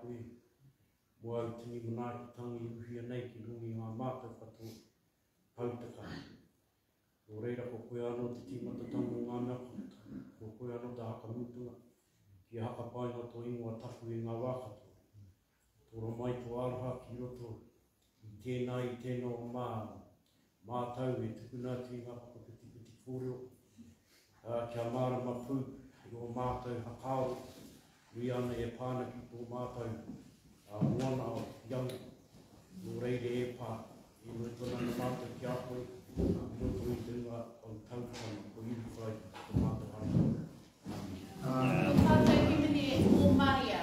koe. Mua au tini mana ki tangi uhi anei ki rungi ngā mātou katoa pautaka. Ko reira ko koe anō te tīmata tango ngā mea katoa. Ko koe anō te haka mutunga. Ki haka pai ngā tō ingoa taku i ngā wākatoa. Tōra mai tō araha ki roto. I tēnā i tēnā o mātau e tukuna atu i ngā whakapiti kōreo. Kia mārama pū i o mātou hakao. Rui ana e pāna ki tō mātou. Moana o iau. Nō reire e pā. I roto nana mātou ki a koe. I roto i te unga o tautana. Ko iwi whai tō mātou hana. Tātou kimene o Maria.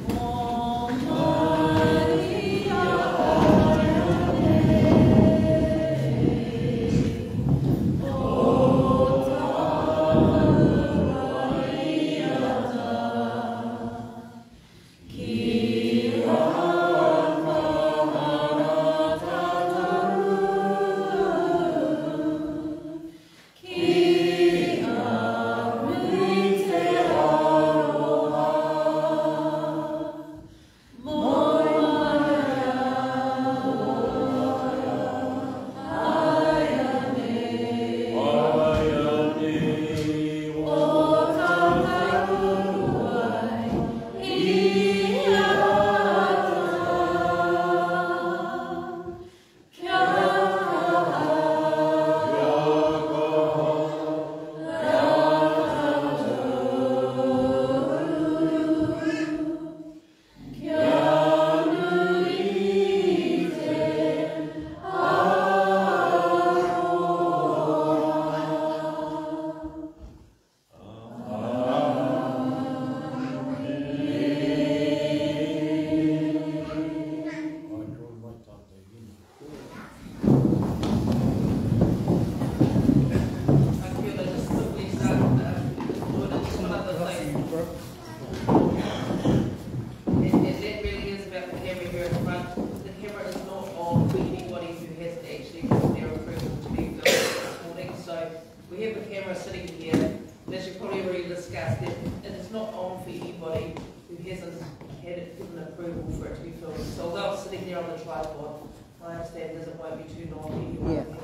O Maria.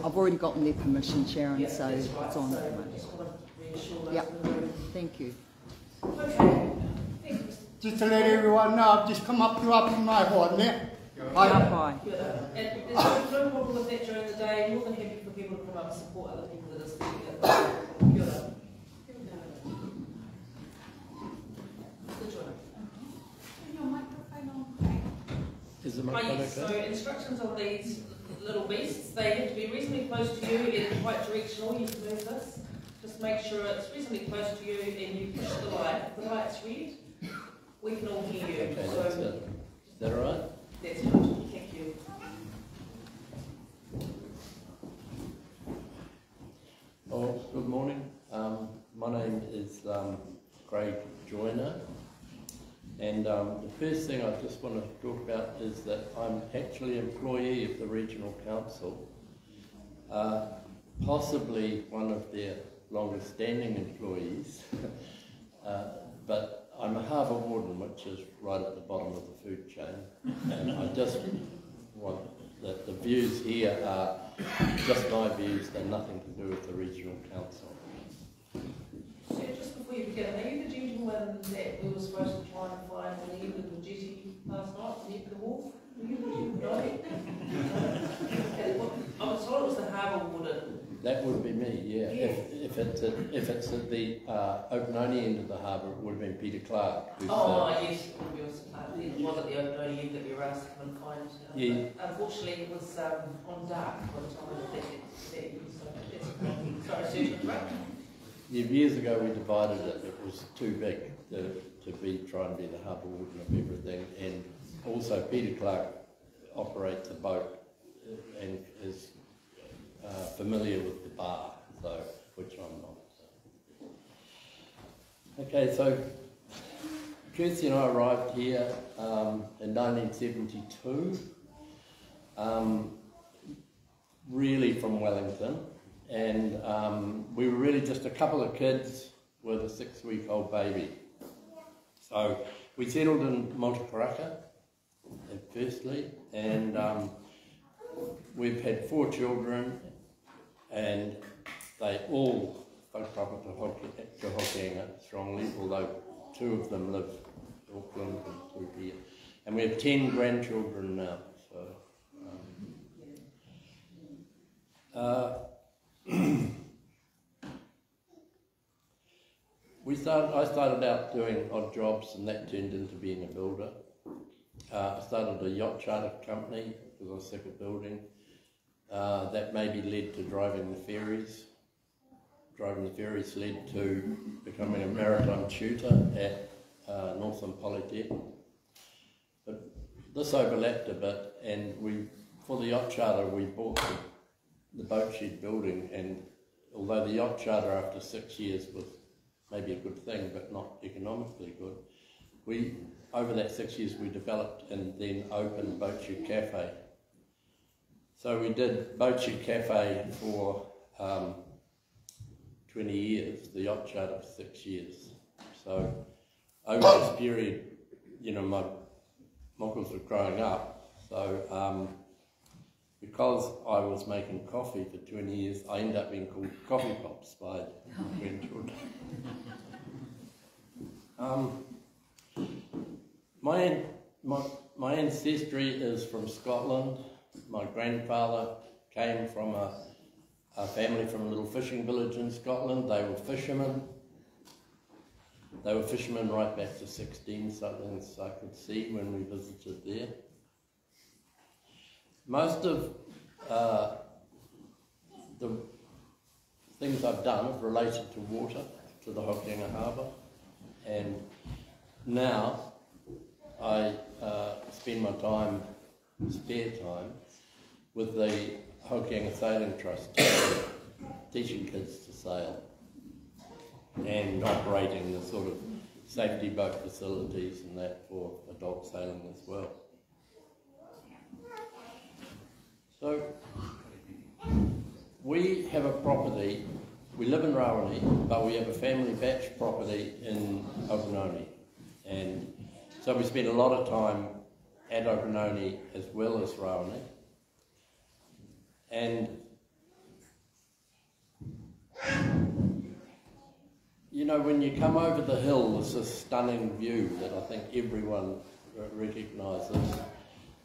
I've already gotten their permission, Sharon, so right. it's on at the moment. Yep. Thank you. Okay. Just to let everyone know, I've just come up to my horn there. Hi. And there's no problem with that during the day. More than happy for people to come up and support other people that are speaking at the Kia ora. Is the microphone okay? So instructions on these little beasts, they have to be reasonably close to you and quite directional. You can move this. Just make sure it's reasonably close to you and you push the light. If the light's red, we can all hear you. Okay, so that's it. Is that all right? That's good. Thank you. Oh, good morning. My name is Craig Joyner. And the first thing I just want to talk about is that I'm actually an employee of the Regional Council, possibly one of their longest standing employees, but I'm a harbour warden, which is right at the bottom of the food chain, and I just want that the views here are just my views, they're nothing to do with the Regional Council. So just before you begin, are you the gentleman that we were supposed to try and find when he was the jetty last night, Nick the Wolf? Were you the gentleman? No. I was told it was the harbour warden. That would be me, yeah. If it's at the Okanoni end of the harbour, it would have been Peter Clark. Yes, it wasn't the Okanoni end that we were asked to come and find. Yeah. Unfortunately, it was on dark by the time of that sorry, right? Yeah, years ago we divided it. It was too big to try and be the harbour warden of everything. And also Peter Clark operates a boat and is familiar with the bar, so which I'm not. So. Okay, so Kirsty and I arrived here in 1972, really from Wellington. And we were really just a couple of kids with a 6-week-old baby. So We settled in Motukaraka firstly, and we've had 4 children, and they all whakaprapa to Hokianga strongly, although 2 of them live in Auckland and 2 here. And we have 10 grandchildren now. So, I started out doing odd jobs, and that turned into being a builder. I started a yacht charter company because I was sick of building. That maybe led to driving the ferries. Driving the ferries led to becoming a maritime tutor at Northern Polytech. But this overlapped a bit, and for the yacht charter we bought the boat shed building, and although the yacht charter after 6 years was maybe a good thing but not economically good, over that 6 years we developed and then opened Boat Shed Cafe. So we did Boat Shed Cafe for 20 years, the yacht charter for 6 years. So over this period, my mockers were growing up, so because I was making coffee for 20 years, I ended up being called Coffee Pops by grandchildren. My ancestry is from Scotland. My grandfather came from a family from a little fishing village in Scotland. They were fishermen. They were fishermen right back to 16, something I could see when we visited there. Most of the things I've done have related to water, to the Hokianga Harbour, and now I spend my spare time, with the Hokianga Sailing Trust, teaching kids to sail and operating the sort of safety boat facilities and that for adult sailing as well. So we have a property, we live in Rawene, but we have a family batch property in Rawene, and so we spend a lot of time at Rawene as well as Rawene. And when you come over the hill, there's this stunning view that I think everyone recognises.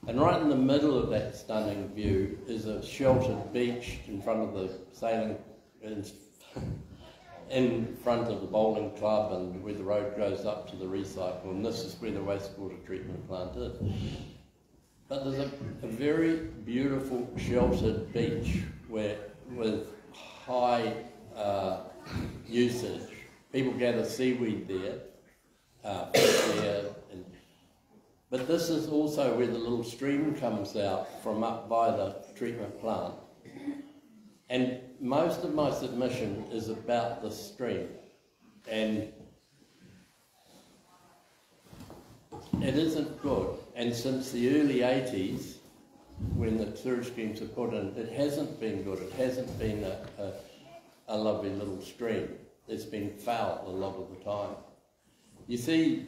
And right in the middle of that stunning view is a sheltered beach in front of the sailing, in front of the bowling club, and where the road goes up to the recycle, and this is where the wastewater treatment plant is. But there's a very beautiful sheltered beach with high usage. People gather seaweed there, but this is also where the little stream comes out from up by the treatment plant. And most of my submission is about the stream, and it isn't good. And since the early 80s, when the sewage schemes are put in, it hasn't been good. It hasn't been a lovely little stream. It's been foul a lot of the time. You see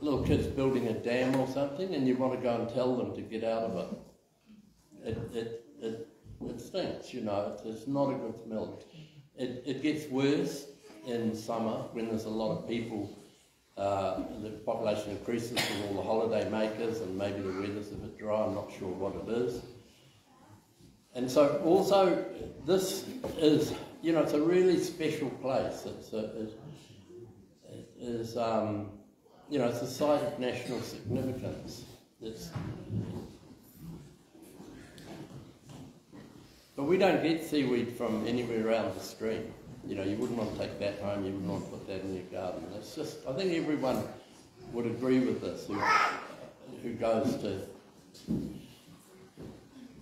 little kids building a dam or something, and you want to go and tell them to get out of it. It stinks, it's not a good smell. It gets worse in summer when there's a lot of people, the population increases with all the holiday makers, and maybe the weather's a bit dry, I'm not sure what it is. And so also this is, it's a really special place. It's a site of national significance. But we don't get seaweed from anywhere around the stream. You wouldn't want to take that home, you wouldn't want to put that in your garden. It's just, I think everyone would agree with this who goes to.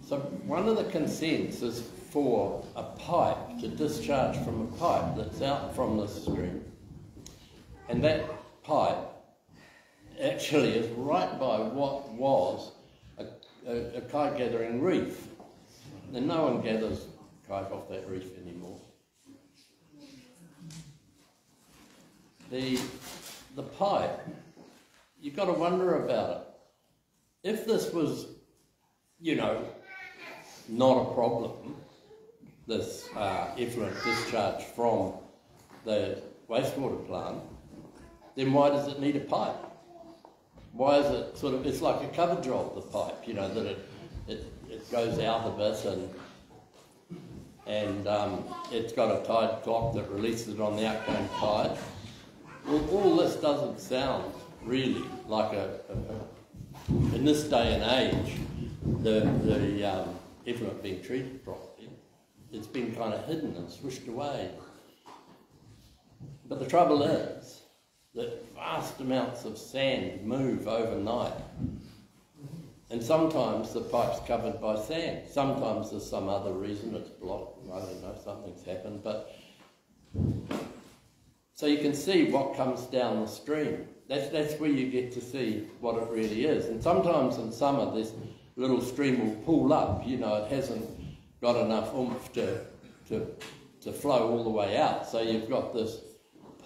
So one of the consents is for a pipe to discharge from a pipe that's out from the stream. And that pipe actually is right by what was a kite gathering reef. And no one gathers kite off that reef anymore. The pipe you've got to wonder about it. If this was, you know, not a problem, this effluent discharge from the wastewater plant, then why does it need a pipe? Why is it sort of, it's like a cover job, the pipe, you know, that it goes out a bit and it's got a tide clock that releases it on the outgoing tide. Well, all this doesn't sound really like in this day and age, the effluent being treated properly. It's been kind of hidden and swished away. But the trouble is that vast amounts of sand move overnight. And sometimes the pipe's covered by sand. Sometimes there's some other reason it's blocked. I don't know, something's happened. But so you can see what comes down the stream. That's where you get to see what it really is. And sometimes in summer this little stream will pull up, you know, it hasn't got enough oomph to flow all the way out. So you've got this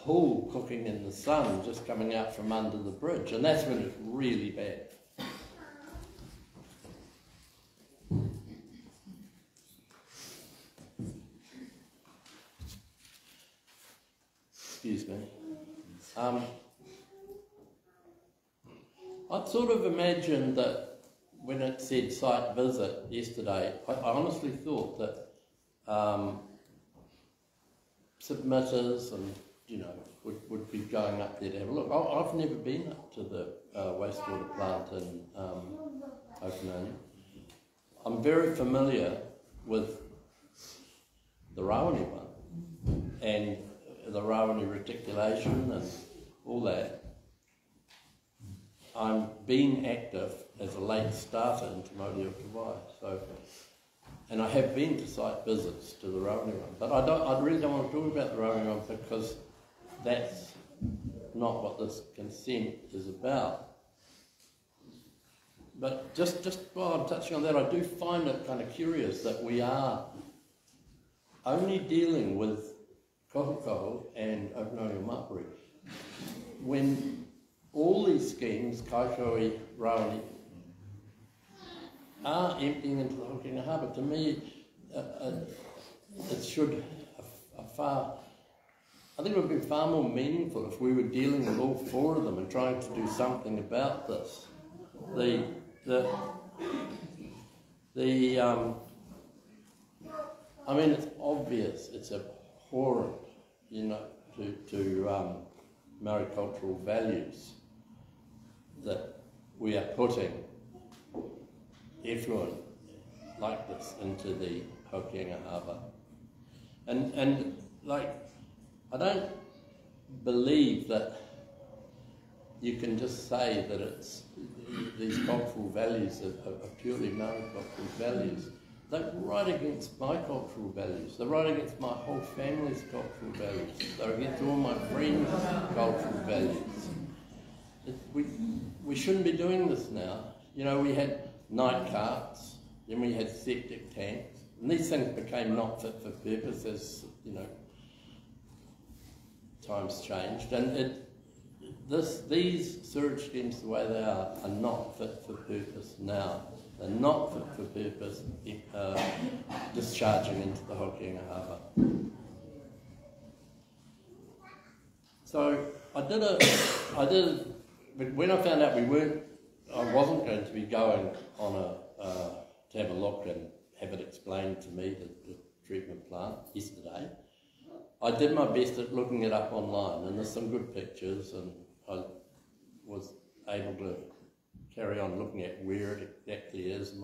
pool cooking in the sun just coming out from under the bridge, and that's when it's really bad. Excuse me. I'd sort of imagined that when it said site visit yesterday, I honestly thought that submitters and, you know, would be going up there to have a look. I've never been up to the wastewater plant in Hokianga. I'm very familiar with the Rawene one and the Rawene reticulation and all that. I'm being active as a late starter in Te Mauri o Te Wai, so, and I have been to site visits to the Rawene one, but I really don't want to talk about the Rawene one because that's not what this consent is about. But just while I'm touching on that, I do find it kind of curious that we are only dealing with Kohokoho and Okanori Mapuri when all these schemes, Kaikoui, Rawene, are emptying into the Hokianga Harbour. To me, it should I think it would be far more meaningful if we were dealing with all four of them and trying to do something about this. I mean, it's obvious, it's abhorrent, you know, to Maori cultural values that we are putting effluent like this into the Hokianga Harbour. And like, I don't believe that you can just say that it's these cultural values are purely Maori cultural values. They're right against my cultural values. They're right against my whole family's cultural values. They're against all my friends' cultural values. We shouldn't be doing this now. You know, we had night carts, then we had septic tanks, and these things became not fit for purpose as, you know, times changed. And these sewage schemes, the way they are not fit for purpose now. They're not fit for purpose discharging into the Hokianga Harbour. So when I found out I wasn't going to be going on to have a look and have it explained to me, the treatment plant, yesterday, I did my best at looking it up online, and there's some good pictures, and I was able to carry on looking at where it exactly is.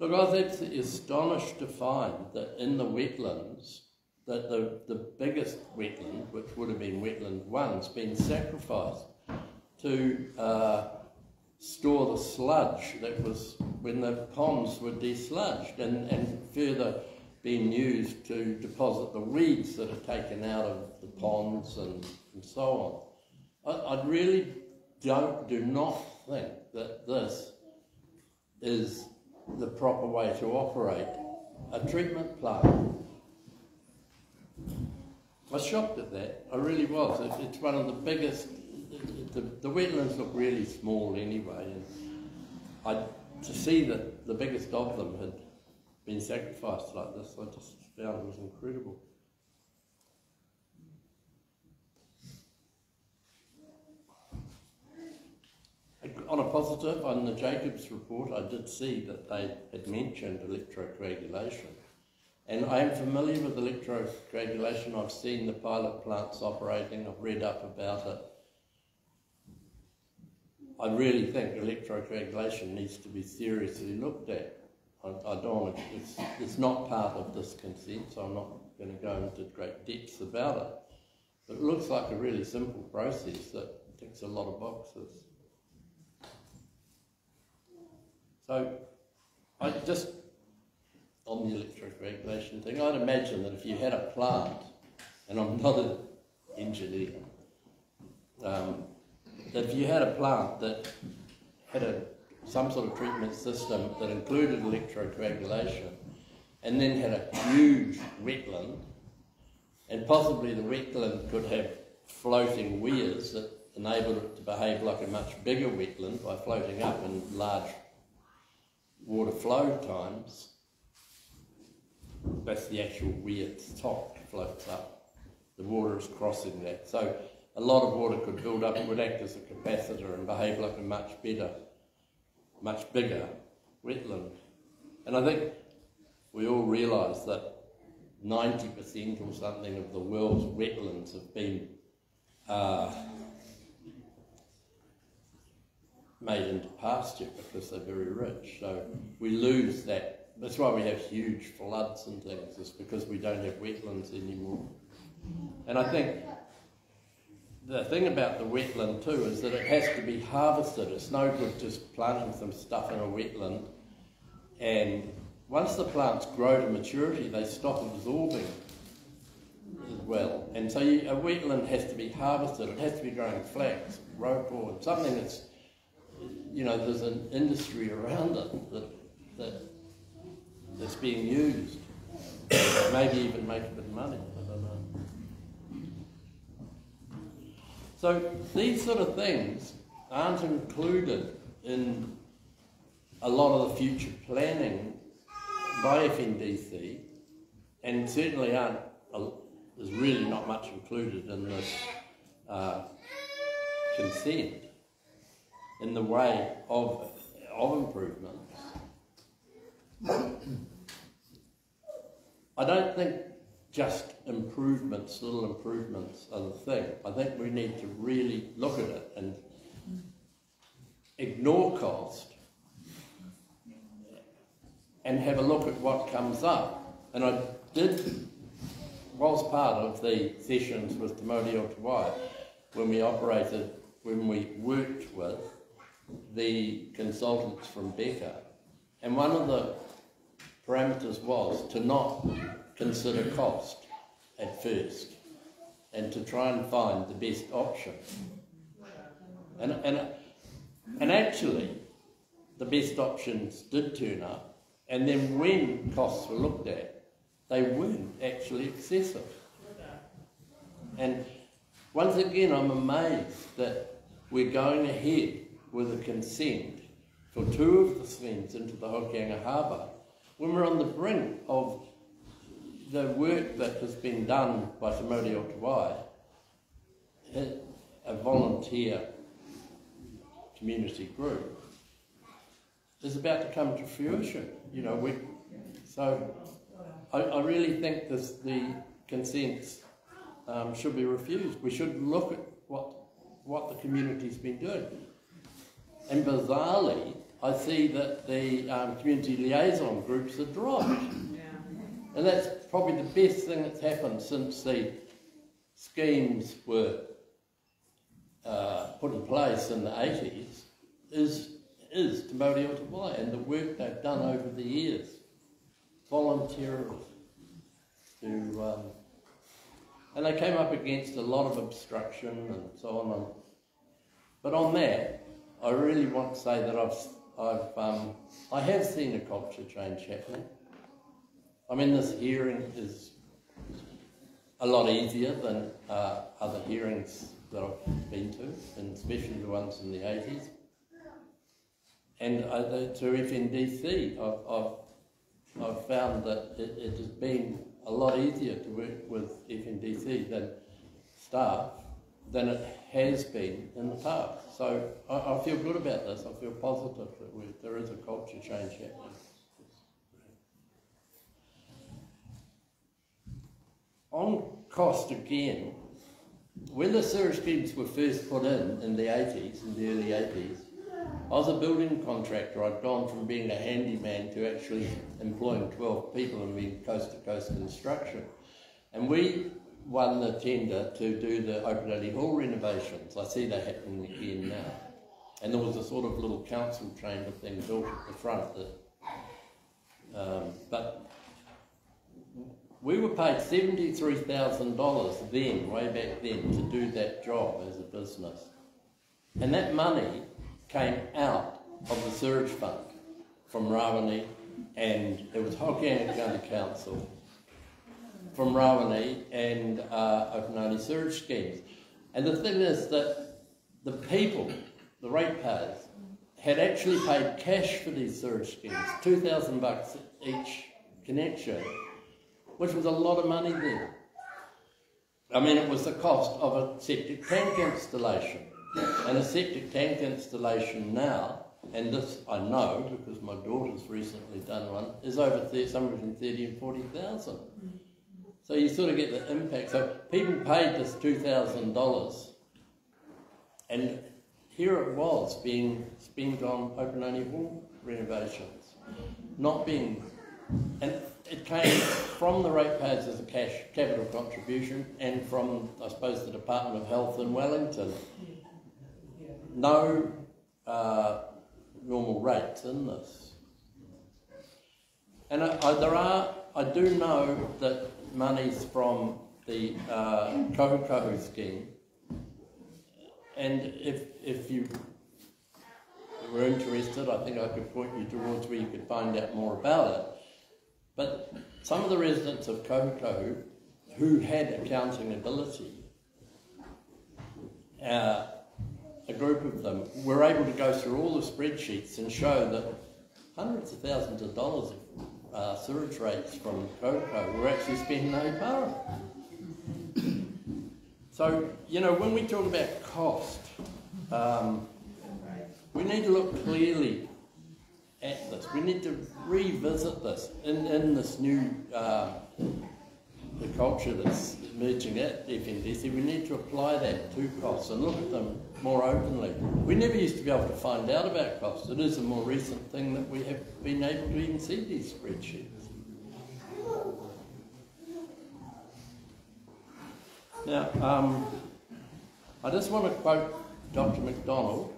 Look, I was absolutely astonished to find that in the wetlands, that the biggest wetland, which would have been wetland 1, has been sacrificed to store the sludge that was when the ponds were desludged, and further being used to deposit the weeds that are taken out of the ponds and so on. I really do not think that this is the proper way to operate a treatment plant. I was shocked at that, I really was. It's one of the biggest, the wetlands look really small anyway, and to see that the biggest of them had been sacrificed like this, I just found it was incredible. On a positive, on the Jacobs report, I did see that they had mentioned electrocoagulation. And I am familiar with electrocoagulation. I've seen the pilot plants operating. I've read up about it. I really think electrocoagulation needs to be seriously looked at. I don't want to, it's not part of this consent, so I'm not going to go into great depths about it. But it looks like a really simple process that ticks a lot of boxes. So, I just, on the electrocoagulation thing, I'd imagine that if you had a plant, and I'm not an engineer, that if you had a plant that had some sort of treatment system that included electrocoagulation, and then had a huge wetland, and possibly the wetland could have floating weirs that enabled it to behave like a much bigger wetland by floating up in large water flow times. That's the actual weir, its top floats up. The water is crossing that. So a lot of water could build up, it would act as a capacitor and behave like a much bigger wetland. And I think we all realise that 90% or something of the world's wetlands have been made into pasture because they're very rich. So we lose that. That's why we have huge floods and things, is because we don't have wetlands anymore. And I think the thing about the wetland too is that it has to be harvested. It's no good just planting some stuff in a wetland, and once the plants grow to maturity, they stop absorbing as well. And so a wetland has to be harvested. It has to be growing flax, raupo, something that's, you know, there's an industry around it that's being used. Maybe even make a bit of money, I don't know. So these sort of things aren't included in a lot of the future planning by FNDC, and certainly there's really not much included in this consent in the way of improvements. I don't think just improvements, little improvements are the thing. I think we need to really look at it and ignore cost and have a look at what comes up. And I was part of the sessions with Te Mauri o Te Wai when we worked with the consultants from Becker. And one of the parameters was to not consider cost at first and to try and find the best option. And actually, the best options did turn up. And then when costs were looked at, they weren't actually excessive. And once again, I'm amazed that we're going ahead with a consent for 2 of the slings into the Hokianga Harbour when we're on the brink of the work that has been done by Te Mauri o Te Wai, a volunteer community group, is about to come to fruition. You know, so I really think the consents should be refused. We should look at what the community's been doing. And bizarrely, I see that the community liaison groups are dropped. Yeah. And that's probably the best thing that's happened since the schemes were put in place in the 80s, is Te Mauri o Te Wai and the work they've done over the years, voluntarily. And they came up against a lot of obstruction and so on. But on that, I really want to say that I have seen a culture change happening. I mean, this hearing is a lot easier than other hearings that I've been to, and especially the ones in the 80s. And to FNDC, I've found that it has been a lot easier to work with FNDC than staff than it has been in the past. So I feel good about this. I feel positive that there is a culture change happening. On cost again, when the sewer schemes were first put in the 80s, in the early 80s, I was a building contractor. I'd gone from being a handyman to actually employing 12 people and being coast-to-coast construction. And we won the tender to do the Openality Hall renovations. I see that happening again now. And there was a sort of little council chamber thing built at the front. But we were paid $73,000 then, way back then, to do that job as a business. And that money came out of the sewage fund from Rawene, and it was Hokianga County Council, from Rawene and Openality sewage schemes. And the thing is that the people, the ratepayers, had actually paid cash for these sewage schemes, $2,000 each connection, which was a lot of money then. I mean, it was the cost of a septic tank installation. And a septic tank installation now, and this I know because my daughter's recently done one, is over somewhere between 30 and 40,000. So you sort of get the impact. So people paid this $2,000, and here it was being spent on Openality Hall renovations, not being, and it came from the ratepayers as a cash capital contribution, and from, I suppose, the Department of Health in Wellington. No normal rates in this. And I do know that money's from the Kohu scheme, and if you were interested, I think I could point you towards where you could find out more about it. But some of the residents of Kohu who had accounting ability, a group of them were able to go through all the spreadsheets and show that hundreds of thousands of dollars of sewage rates from Kohu were actually spent in Opara. So, you know, when we talk about cost, we need to look clearly at this. We need to revisit this in this new the culture that's emerging at FNDC. We need to apply that to costs and look at them more openly. We never used to be able to find out about costs. It is a more recent thing that we have been able to even see these spreadsheets. Now, I just want to quote Dr. McDonald.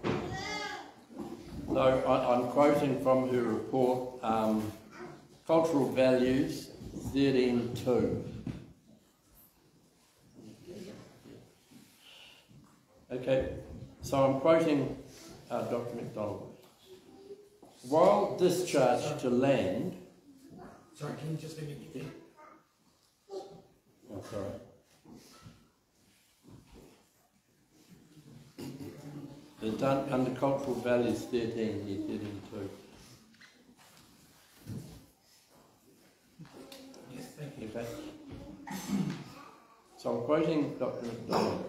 So I'm quoting from her report, Cultural Values 13.2. Okay, so I'm quoting Dr. McDonald. While discharge to land... Sorry, can you just let me get there? Oh, sorry. They're done under Cultural Values 13, here 13.2. Yes, thank you. Okay. So I'm quoting Dr. McDonald.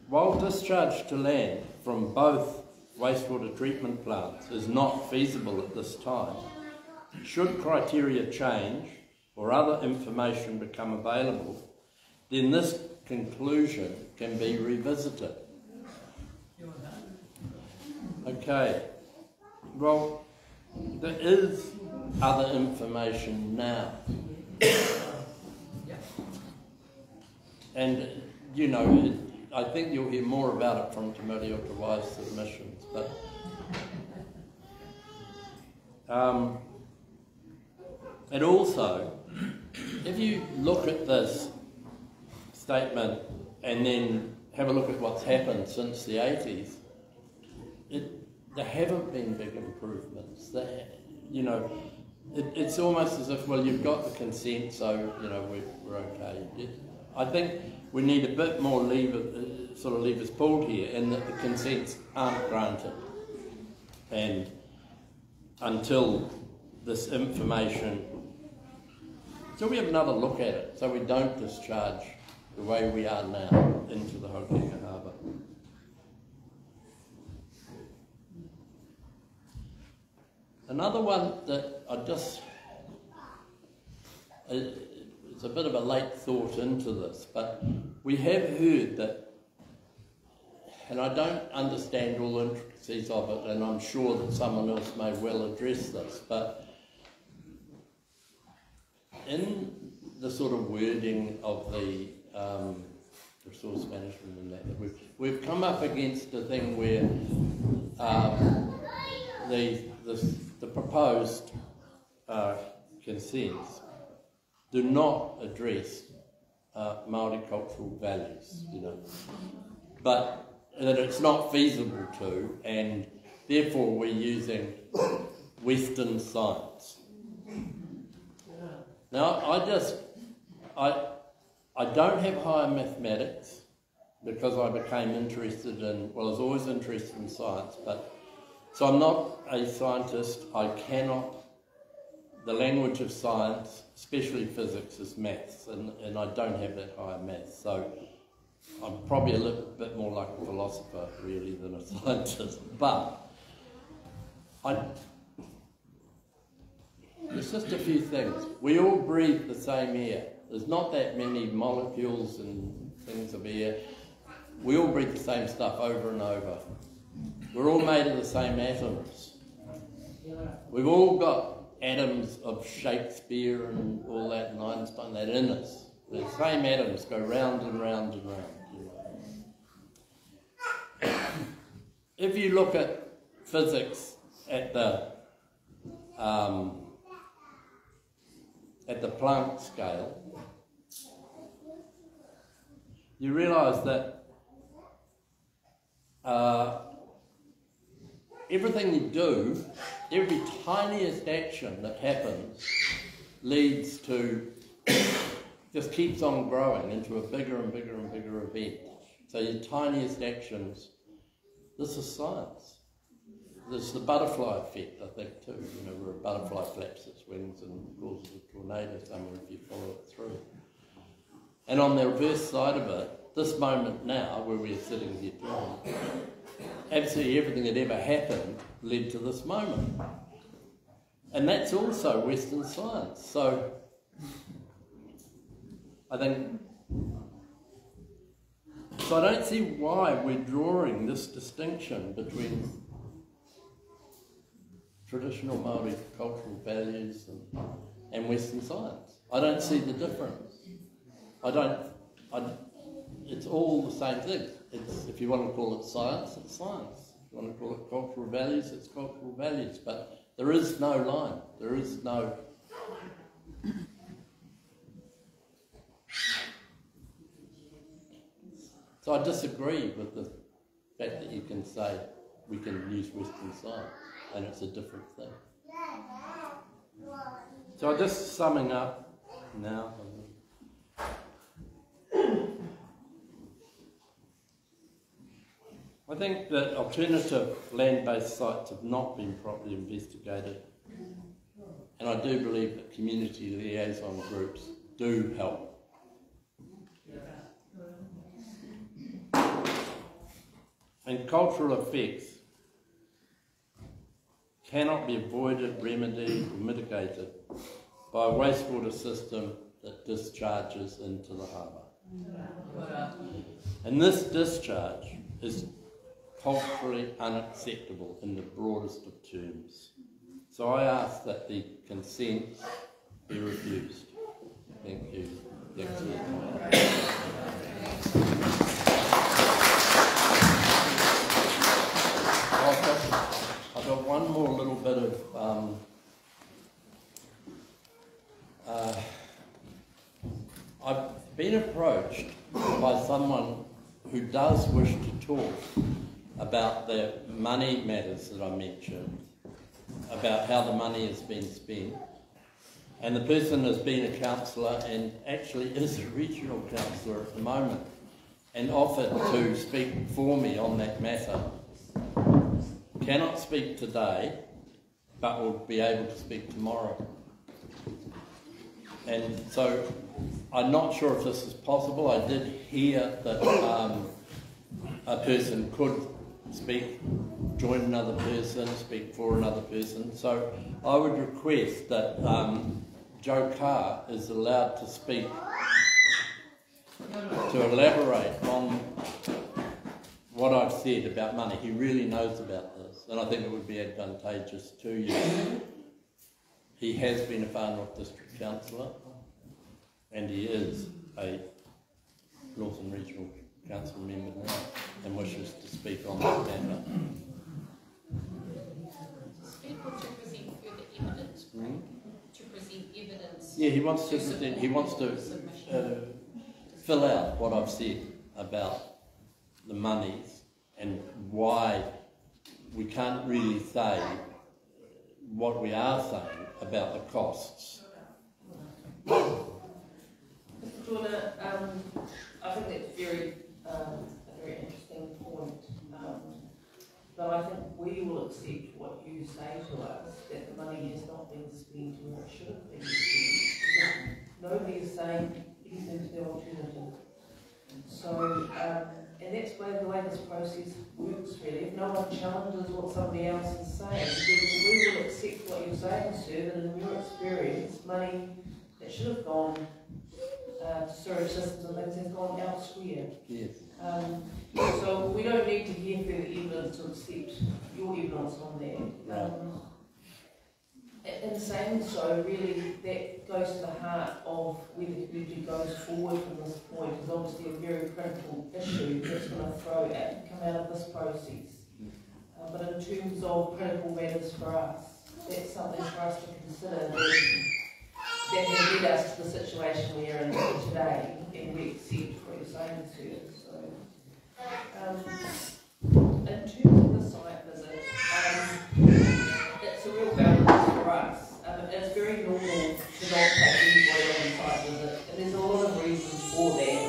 While discharge to land from both wastewater treatment plants is not feasible at this time, should criteria change or other information become available, then this conclusion can be revisited. Okay, well, there is other information now. And, you know, I think you'll hear more about it from Te Mari o Te Wai's submissions, but and also, if you look at this statement and then have a look at what's happened since the 80s, there haven't been big improvements. You know, it's almost as if, well, you've got the consent, so, you know, we're okay. I think we need a bit more levers pulled here, in that the consents aren't granted, and until this information, so we have another look at it, so we don't discharge the way we are now into the Hokianga Harbour. Another one that it's a bit of a late thought into this, but we have heard that, and I don't understand all the intricacies of it, and I'm sure that someone else may well address this, but in the sort of wording of the resource management and that, we've come up against a thing where the proposed consents do not address Māori cultural values, but that it's not feasible to, and therefore we're using Western science. Now, I don't have higher mathematics because I became interested in, well, I was always interested in science, but so I'm not a scientist. I cannot, the language of science, especially physics, is maths, and I don't have that higher maths, so I'm probably a little bit more like a philosopher, really, than a scientist, but there's just a few things. We all breathe the same air. There's not that many molecules and things of air. We all breathe the same stuff over and over. We're all made of the same atoms. We've all got atoms of Shakespeare and all that and Einstein, that in us. The same atoms go round and round and round. If you look at physics at the Planck scale, you realise that everything you do, every tiniest action that happens leads to, just keeps on growing into a bigger and bigger and bigger event. So your tiniest actions, this is science. There's the butterfly effect, I think, too, where a butterfly flaps its wings and causes a tornado somewhere if you follow it through. And on the reverse side of it, this moment now, where we're sitting here talking, absolutely everything that ever happened led to this moment. And that's also Western science. So I don't see why we're drawing this distinction between traditional Māori cultural values and Western science. I don't see the difference. It's all the same thing. If you want to call it science, it's science. If you want to call it cultural values, it's cultural values. But there is no line. There is no... So I disagree with the fact that you can say we can use Western science and it's a different thing. So just summing up now. I think that alternative land-based sites have not been properly investigated, and I do believe that community liaison groups do help. And cultural effects cannot be avoided, remedied or mitigated by a wastewater system that discharges into the harbour. And this discharge is culturally unacceptable in the broadest of terms. So I ask that the consent be refused. Thank you. I've got one more little bit of I've been approached by someone who does wish to talk about the money matters that I mentioned, about how the money has been spent, And the person has been a councillor and actually is a regional councillor at the moment, and offered to speak for me on that matter. Cannot speak today, but will be able to speak tomorrow. And so I'm not sure if this is possible. I did hear that a person could speak, join another person, speak for another person. So I would request that Joe Carr is allowed to speak, to elaborate on what I've said about money. He really knows about this, and I think it would be advantageous to you. He has been a Far North District Councillor, and he is a Northern Regional Council member now, and wishes to speak on that matter. Speak or to present further evidence, right? To present evidence. Yeah, he wants to present, he wants to fill out what I've said about the monies and why we can't really say what we are saying about the costs. Mr. Jordan, I think that's a very interesting point. But I think we will accept what you say to us, that the money has not been spent where it should have been spent. Because nobody is saying anything's the alternative. So, and that's the way this process works really. If no one challenges what somebody else is saying, then we will accept what you're saying, sir, that in your experience, money that should have gone to sewerage systems and things has gone elsewhere. Yes. So we don't need to hear further evidence to accept your evidence on that. In saying so, really, that goes to the heart of where the community goes forward from this point. Is obviously a very critical issue that's going to come out of this process. But in terms of critical matters for us, that's something for us to consider. That has led us to the situation we're in today, and we accept what you're saying, sir. In terms of the site visit, it's a real balance for us. It's very normal to not take anybody on a site visit, and there's a lot of reasons for that.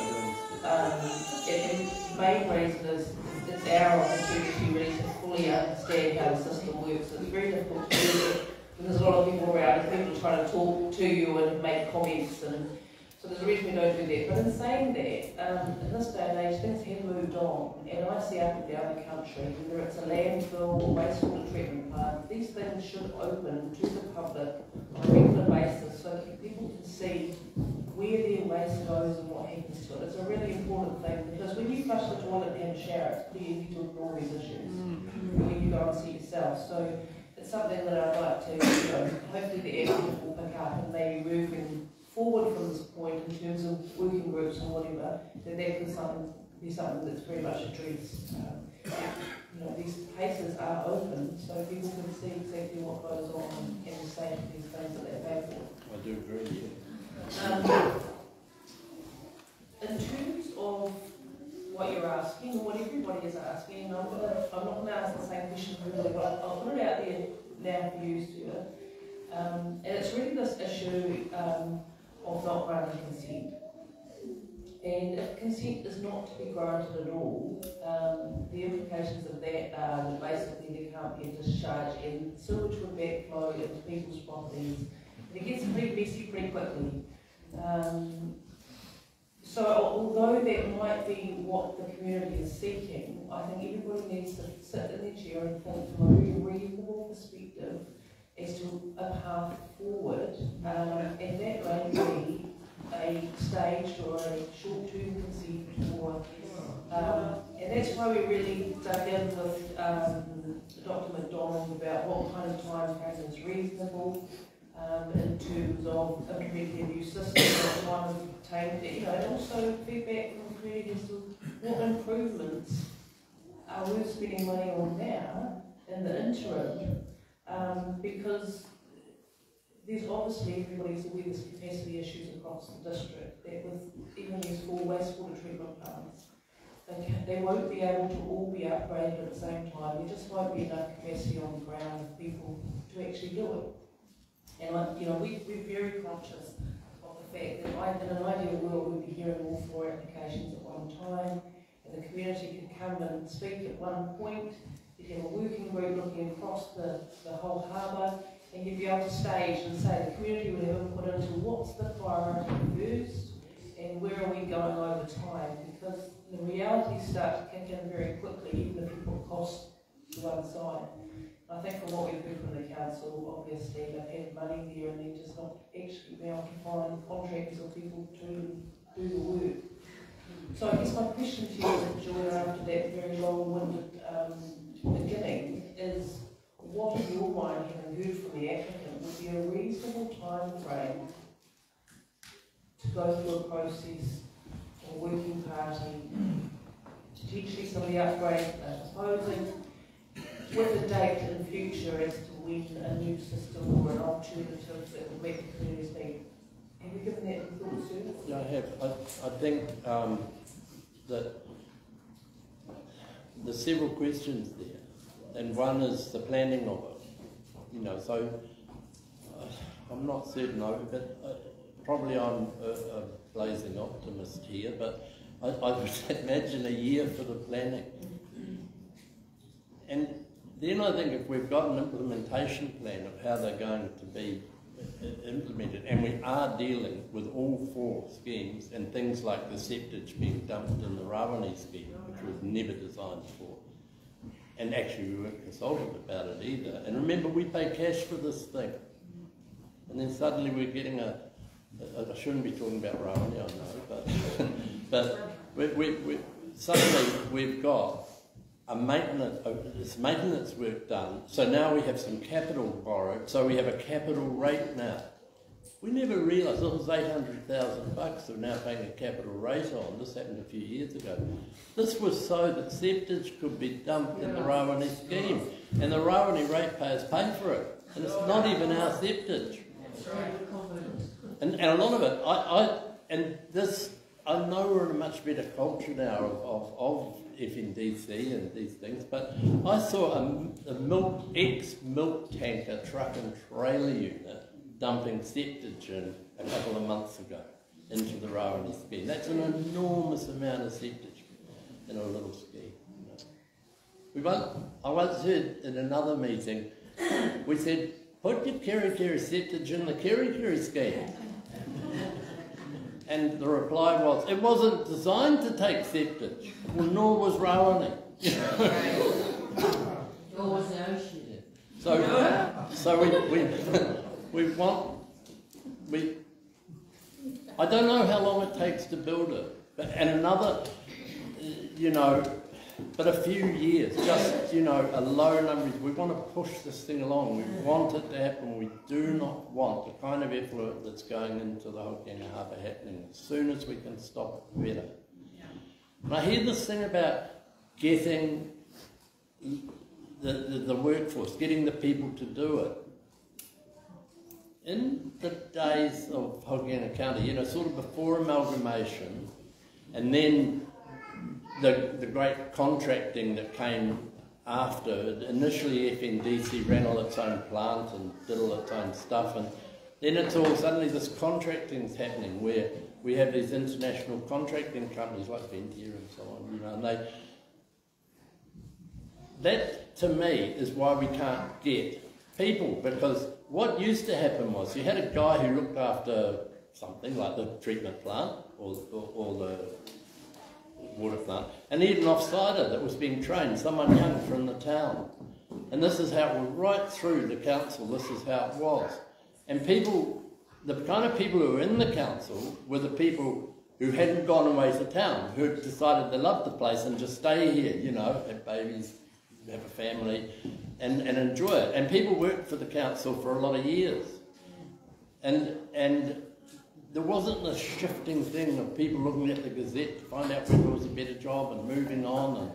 And the main reason is it's our opportunity really to fully understand how the system works. It's very difficult to do it when there's a lot of people around and people trying to talk to you and make comments, and so there's a reason we don't do that. But in saying that, in this day and age, things have moved on, and I see up and down the country, whether it's a landfill or wastewater treatment plant, these things should open to the public on a regular basis so that people can see where their waste goes and what happens to it. It's a really important thing, because when you flush the toilet and shower, it's pretty easy to ignore these issues when you go and see yourself. So it's something that I'd like to, hopefully the applicant will pick up, and maybe moving forward from this point in terms of working groups and whatever, that could be something that's very much addressed. These places are open, so people can see exactly what goes on and the safety of these things that they pay for. I do agree. In terms of what you're asking, and what everybody is asking, I'm not going to ask the same question for everybody, but I'll put it out there now for you, Stuart. And it's really this issue of not granting consent. And if consent is not to be granted at all, the implications of that are that basically there can't be a discharge and sewage would backflow into people's properties. And it gets pretty messy pretty quickly. So although that might be what the community is seeking, I think everybody needs to sit in their chair and think from a very reasonable perspective as to a path forward, and that may be a staged or a short-term consent, and that's why we really dug in with Dr. McDonald about what kind of time frame is reasonable in terms of implementing a new system, what time is obtained, and also feedback from the community as to what improvements are worth spending money on now in the interim. Because there's obviously, everybody's aware there's capacity issues across the district, that with even these 4 wastewater treatment plants, they won't be able to all be upgraded at the same time. There just won't be enough capacity on the ground for people to actually do it. And we're very conscious of the fact that in an ideal world we'd be hearing all 4 applications at one time, and the community could come and speak at one point. You'd have a working group looking across the whole harbour, and you'd be able to stage and say the community would have input into what's the priority first and where are we going over time, because the realities start to kick in very quickly even if you put cost to one side. I think from what we've heard from the council, obviously they've had money there and they're just not actually being able to find contractors or people to do the work. So I guess my question to you, Joanna, after that very long-winded beginning, is what in your mind, having heard from the applicant, would be a reasonable time frame to go through a process of working party, potentially some of the upgrades they're proposing, with a date in future as to when a new system or an alternative that will meet the community's need? Have you given that any thought, sir? Yeah, I have. I think that there's several questions there, and one is the planning of it. So I'm not certain of it, but probably I'm a blazing optimist here, but I would imagine a year for the planning. And then I think if we've got an implementation plan of how they're going to be implemented, and we are dealing with all 4 schemes and things like the septage being dumped in the Rawene scheme, which was never designed for, and actually we weren't consulted about it either. And remember, we pay cash for this thing, and then suddenly we're getting I shouldn't be talking about Rawene, I know, but suddenly we've got maintenance work done, so now we have some capital borrowed, so we have a capital rate now. We never realised it was $800,000 that we're now paying a capital rate on. This happened a few years ago. This was so that septage could be dumped in the Rawene scheme, and the Rawene ratepayers pay for it, and it's not even our septage. And a lot of it, I know we're in a much better culture now of FNDC and these things, but I saw a ex-milk tanker truck and trailer unit dumping septage in a couple of months ago into the Rawene scheme. That's an enormous amount of septage in a little scheme. I once heard in another meeting, we said, put your Kerikeri septage in the Kerikeri scheme. And the reply was, it wasn't designed to take septage, well, nor was Rawene. Nor was the ocean. So I don't know how long it takes to build it, but a few years, just, a low number. We want to push this thing along. We want it to happen. We do not want the kind of effluent that's going into the Hokianga Harbour happening. As soon as we can stop it, better. And I hear this thing about getting the workforce, getting the people to do it. In the days of Hokianga County, sort of before amalgamation, and then the great contracting that came after. Initially FNDC ran all its own plant and did all its own stuff, and then it's all suddenly this contracting's happening where we have these international contracting companies like Ventia and so on, and that to me is why we can't get people, because what used to happen was you had a guy who looked after something like the treatment plant or the water plant, and he had an offsider that was being trained, someone young from the town. And this is how it was right through the council, this is how it was. And people, the kind of people who were in the council were the people who hadn't gone away to town, who had decided they loved the place and just stay here, have babies, have a family, and enjoy it. And people worked for the council for a lot of years. And there wasn't this shifting thing of people looking at the Gazette to find out whether there was a better job and moving on.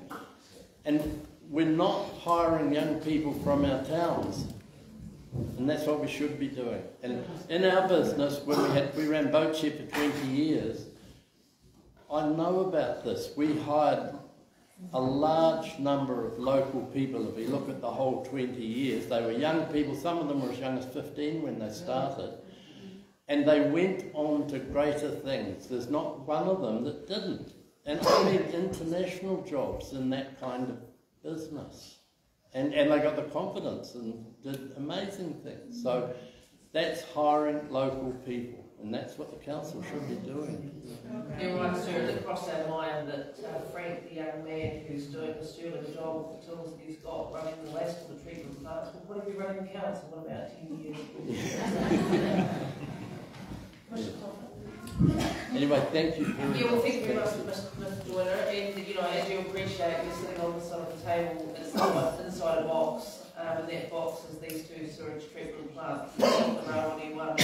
And we're not hiring young people from our towns. And that's what we should be doing. And in our business, when we ran Boat Shed for 20 years, I know about this. We hired a large number of local people, if you look at the whole 20 years, they were young people, some of them were as young as 15 when they started, and they went on to greater things. There's not one of them that didn't. And I mean international jobs in that kind of business. And they got the confidence and did amazing things. So that's hiring local people, and that's what the council should be doing. You're right, sir. It crossed our mind that Frank, the young man who's doing the sterling job of the tools that he's got running the wastewater treatment plants, will probably be running the council in about 10 years. Anyway, thank you. Yeah, well, thank you very much, Mr. Joyner. And, you know, as you appreciate, you're sitting on the side of the table inside a box, and that box is these two sewage treatment plants, the Rawene one.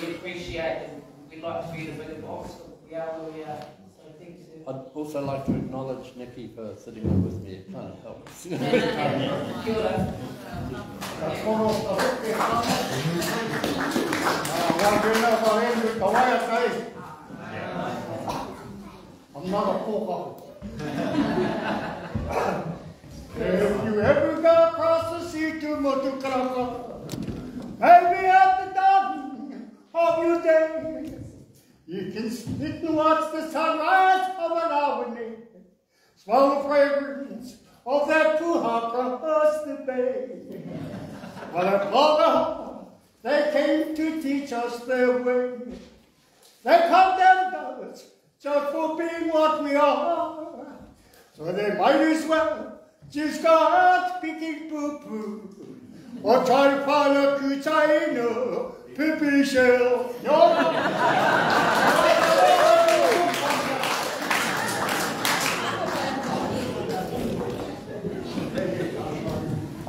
We appreciate and we'd like to be in a bigger box, but we are where we are. So thank you, sir. I'd also like to acknowledge Nikki for sitting there with me. It kind of helps. Kia ora. I'm not a poor If you ever go across the sea to Motukaraka, maybe at the dawn of your day, you can sit and watch the sunrise of an Rawene, smell the fragrance of that puhaka across the bay. Well, at Florida, they came to teach us their way. They condemned us just for being what we are. So they might as well just go out speaking poo-poo, or try to find a kuchaino pee-pee shell.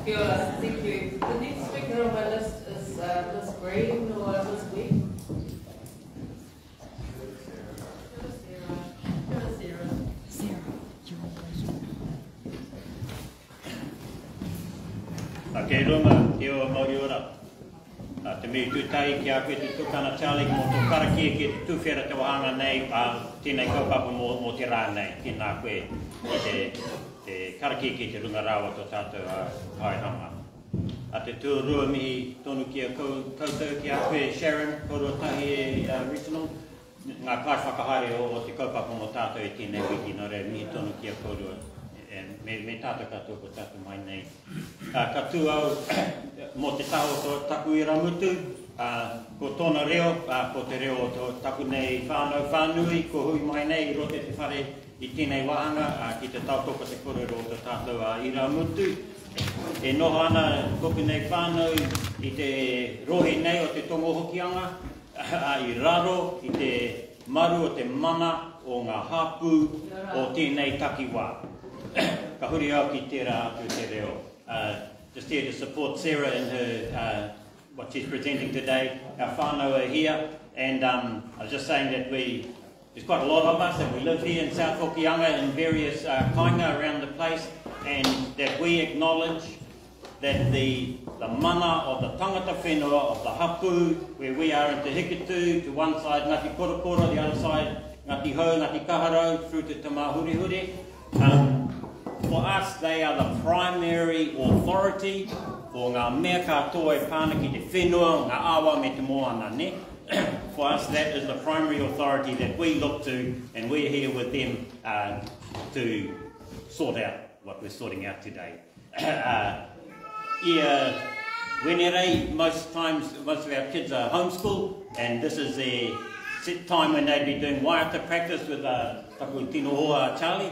Kia ora, thank you. The next speaker on my list is Ms. Green or Ms. Webb. Kei runga, te o mauri ora. Te mei tūtai ki a koe te tukana Charlie mō tō karaki ki te tūwhera te wahanga nei, tēnei kaupapa mō te rā nei, ki nā koe i te karaki ki te runga rawa tō tātou haihanga. Te tūrua mihi tonu ki a koutou ki a koe Sharon, korua tahi e regional, ngā kai whakahaere o te kaupapa mō tātou i tēnei wiki, nō re mihi tonu ki a korua. Me tātou katoa ko tātou mai nei. Ka tū au mō te taho tō taku i ramutu, ko tōna reo, ko te reo tō taku nei whānau whānui, ko hui mai nei i rote te whare i tēnei wahanga, ki te tautoko te korero tō tātou i ramutu. E noho ana koku nei whānau i te rohi nei o te tongo Hokianga, i raro, i te maru o te mana o ngā hapu o tēnei takiwā. Ka huri au ki tērā atu te reo. Just here to support Sarah in her what she's presenting today. Our whānau are here, and I was just saying that there's quite a lot of us, and we live here in South Hokianga in various kainga around the place, and that we acknowledge that the mana of the tangata whenua, of the hapu, where we are in Te Hikitu, to one side Ngati Korokoro, the other side Ngati Hau, Ngati Kaharau, through to Te Mahurihuri. For us, they are the primary authority for ngā mea katoa e pānaki te whenua, ngā awa me te moana ne. For us, that is the primary authority that we look to, and we're here with them to sort out what we're sorting out today. Most of our kids are homeschooled, and this is their time when they'd be doing waiata practice with Taku Tino Hoa Charlie.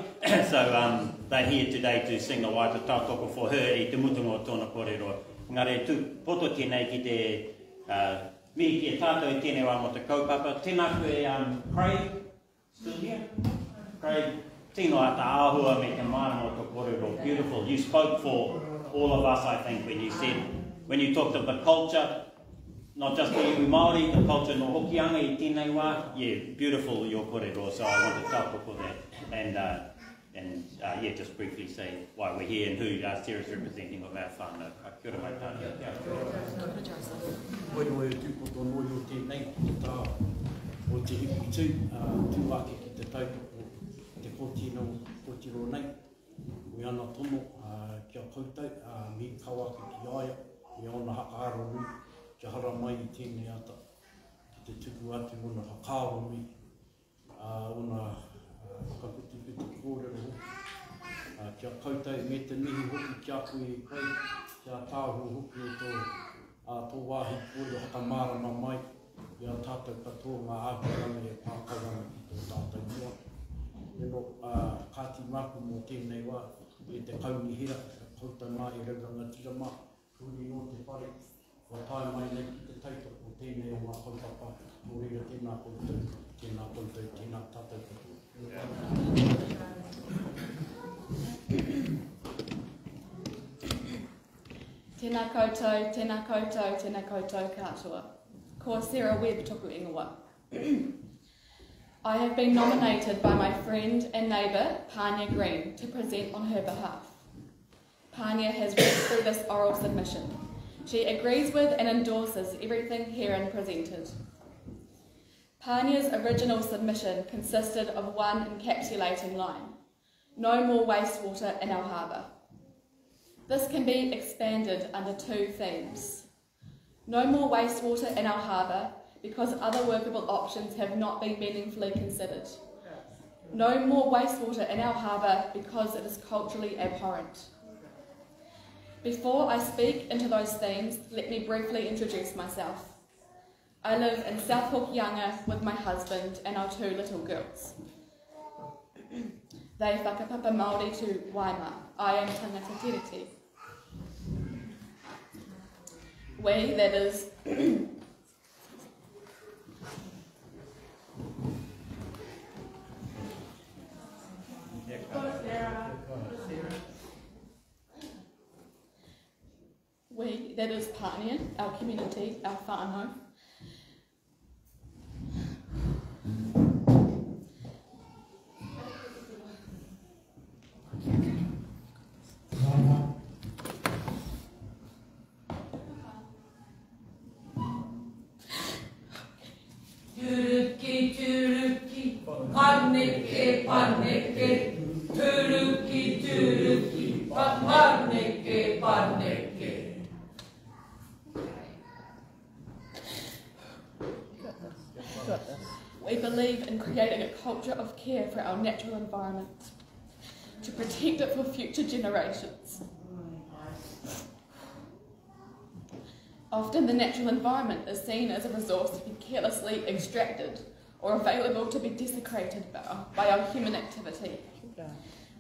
So they're here today to sing a waiata tautoko for her i te mutunga o tōna kōrero. Ngare tū poto tēnei ki te mihi ki e tātou i tēnei wā mo te kaupapa. Tēnā koe Craig, still here? Craig, tino ata āhua me te mana mo te kōrero. Beautiful. You spoke for all of us, I think, when you talked of the culture, not just the iwi Māori, the culture no Hokianga i tēnei wā. Yeah, beautiful your kōrero, so I want to taupoko that. And just briefly say why we're here and who Sarah's representing of our whānau. Kia ora mai tāna. Koe tūpoto noi o tēnei, ki tā o te hipitu, tūwake ki te tautoko, te kōtino nei. me ana tono, kia koutai, mi kawa ki aia, me ona hakaaro mi, kia hara mai I tēnei ata, ki te tuku atu ona hakaaro mi, ona whakaputuputu kōrero hoki. Kia koutai me te mihi hoki kia koe e koe, kia tāhu hoki o tō wāhi kōrero hakamārama mai, ia tātou katoa ngā āhuaranga e pākauranga ki tō tātou mua. Eno kāti māku mō tēnei wā, e te kaungi hira, koutou mā e rauranga tira mā, kuri no te whare, wa tae mai nei ki te teito o tēnei o ngā kaupapa, mō reira tēnā koutou, tēnā tātou katoa. Tēnā koutou, tēnā koutou, tēnā koutou katoa. Ko Sarah Webb toku ingoa. I have been nominated by my friend and neighbour, Pania Green, to present on her behalf. Pania has read through this oral submission. She agrees with and endorses everything herein presented. Pania's original submission consisted of one encapsulating line: no more wastewater in our harbour. This can be expanded under two themes. No more wastewater in our harbour because other workable options have not been meaningfully considered. No more wastewater in our harbour because it is culturally abhorrent. Before I speak into those themes, let me briefly introduce myself. I live in South Hokianga with my husband and our two little girls. They whakapapa Māori to Waima. I am tangata tiriti. We, that is, we, that is Pania, our community, our whānau, Paneke, paneke, turuki, turuki, paneke, paneke. We believe in creating a culture of care for our natural environment, to protect it for future generations. Often the natural environment is seen as a resource to be carelessly extracted or available to be desecrated by our human activity.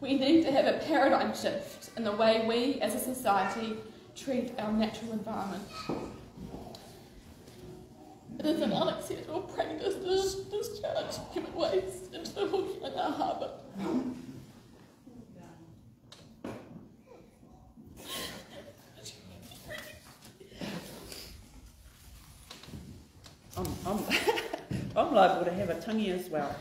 We need to have a paradigm shift in the way we as a society treat our natural environment. It is an unacceptable practice to discharge human waste into the Hokianga harbour. I'm liable to have a tangi as well.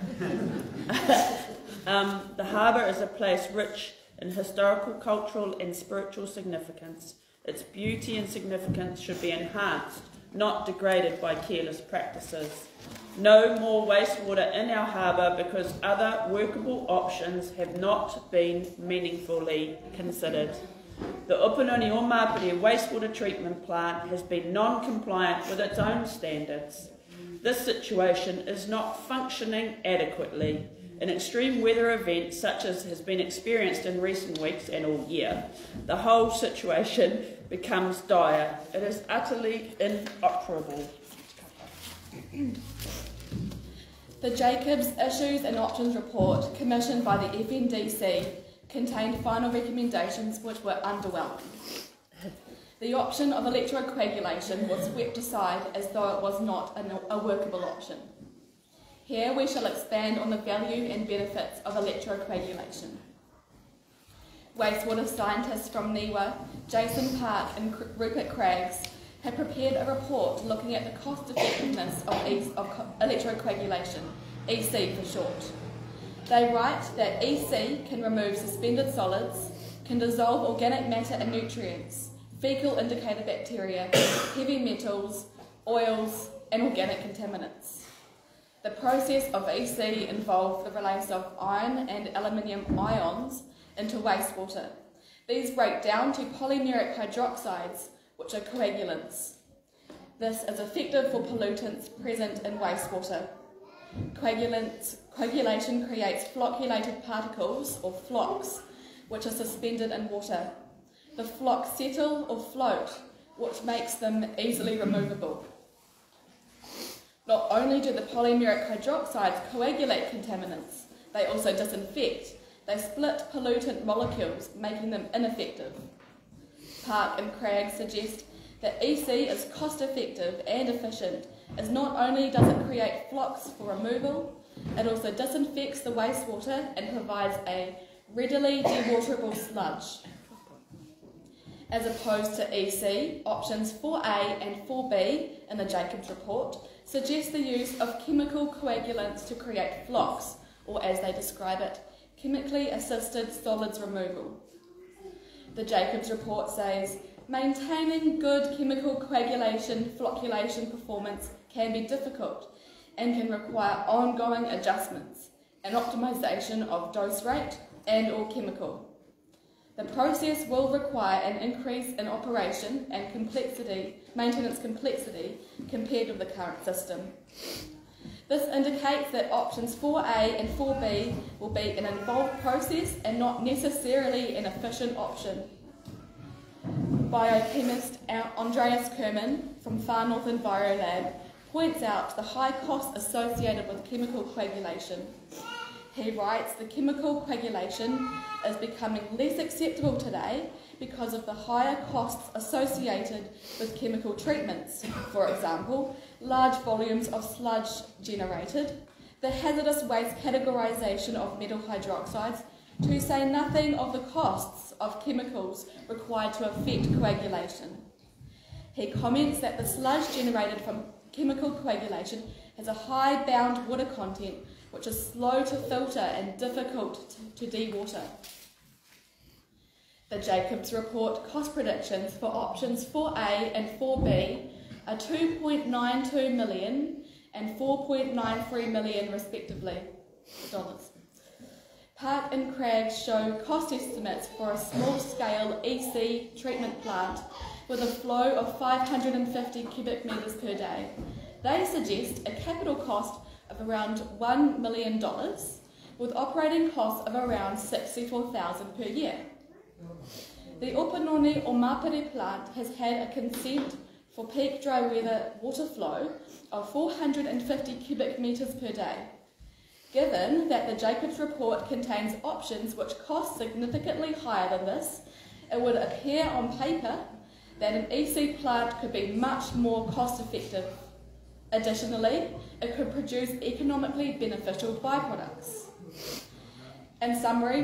The harbour is a place rich in historical, cultural and spiritual significance. Its beauty and significance should be enhanced, not degraded by careless practices. No more wastewater in our harbour because other workable options have not been meaningfully considered. The Upununi o Māpiri wastewater treatment plant has been non-compliant with its own standards. This situation is not functioning adequately. In extreme weather events such as has been experienced in recent weeks and all year, the whole situation becomes dire. It is utterly inoperable. The Jacobs Issues and Options report commissioned by the FNDC contained final recommendations which were underwhelming. The option of electrocoagulation was swept aside as though it was not a workable option. Here we shall expand on the value and benefits of electrocoagulation. Wastewater scientists from NIWA, Jason Park and Rupert Craggs, have prepared a report looking at the cost effectiveness of electrocoagulation, EC for short. They write that EC can remove suspended solids, can dissolve organic matter and nutrients, fecal indicator bacteria, heavy metals, oils and organic contaminants. The process of EC involved the release of iron and aluminium ions into wastewater. These break down to polymeric hydroxides, which are coagulants. This is effective for pollutants present in wastewater. Coagulation creates flocculated particles, or flocks, which are suspended in water. The flocks settle or float, which makes them easily removable. Not only do the polymeric hydroxides coagulate contaminants, they also disinfect. They split pollutant molecules, making them ineffective. Park and Cragg suggest that EC is cost-effective and efficient, as not only does it create flocks for removal, it also disinfects the wastewater and provides a readily dewaterable sludge. As opposed to EC, options 4A and 4B in the Jacobs report suggest the use of chemical coagulants to create flocks, or as they describe it, chemically assisted solids removal. The Jacobs report says, maintaining good chemical coagulation flocculation performance can be difficult and can require ongoing adjustments and optimization of dose rate and or chemical. The process will require an increase in operation and maintenance complexity compared with the current system. This indicates that options 4A and 4B will be an involved process and not necessarily an efficient option. Biochemist Andreas Kerman from Far North Envirolab points out the high costs associated with chemical coagulation. He writes, the chemical coagulation is becoming less acceptable today because of the higher costs associated with chemical treatments. For example, large volumes of sludge generated, the hazardous waste categorisation of metal hydroxides, to say nothing of the costs of chemicals required to effect coagulation. He comments that the sludge generated from chemical coagulation has a high bound water content, which is slow to filter and difficult to dewater. The Jacobs report cost predictions for options 4A and 4B are $2.92 million and $4.93 million respectively. Park and Cragg show cost estimates for a small-scale EC treatment plant with a flow of 550 cubic metres per day. They suggest a capital cost of around $1 million, with operating costs of around $64,000 per year. The Opanone or Mapere plant has had a consent for peak dry weather water flow of 450 cubic metres per day. Given that the Jacobs report contains options which cost significantly higher than this, it would appear on paper that an EC plant could be much more cost effective. Additionally, it could produce economically beneficial byproducts. In summary,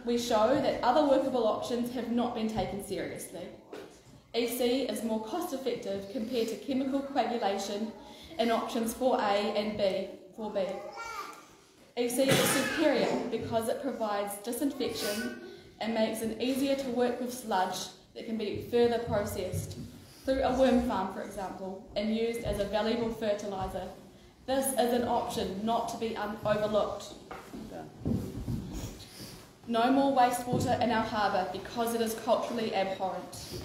we show that other workable options have not been taken seriously. EC is more cost effective compared to chemical coagulation in options 4A and 4B. EC is superior because it provides disinfection and makes it easier to work with sludge that can be further processed through a worm farm, for example, and used as a valuable fertiliser. This is an option not to be overlooked. No more wastewater in our harbour because it is culturally abhorrent.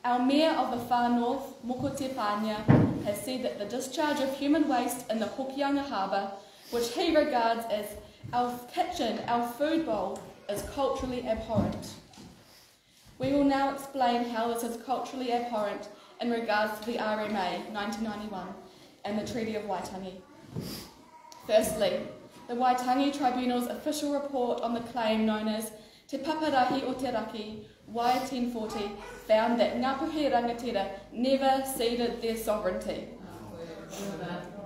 Our Mayor of the Far North, Mokote Pania, has said that the discharge of human waste in the Hokianga harbour, which he regards as our kitchen, our food bowl, is culturally abhorrent. We will now explain how this is culturally abhorrent in regards to the RMA 1991 and the Treaty of Waitangi. Firstly, the Waitangi Tribunal's official report on the claim known as Te Paparahi o Te Raki, Wai 1040, found that Ngāpuhi Rangatira never ceded their sovereignty.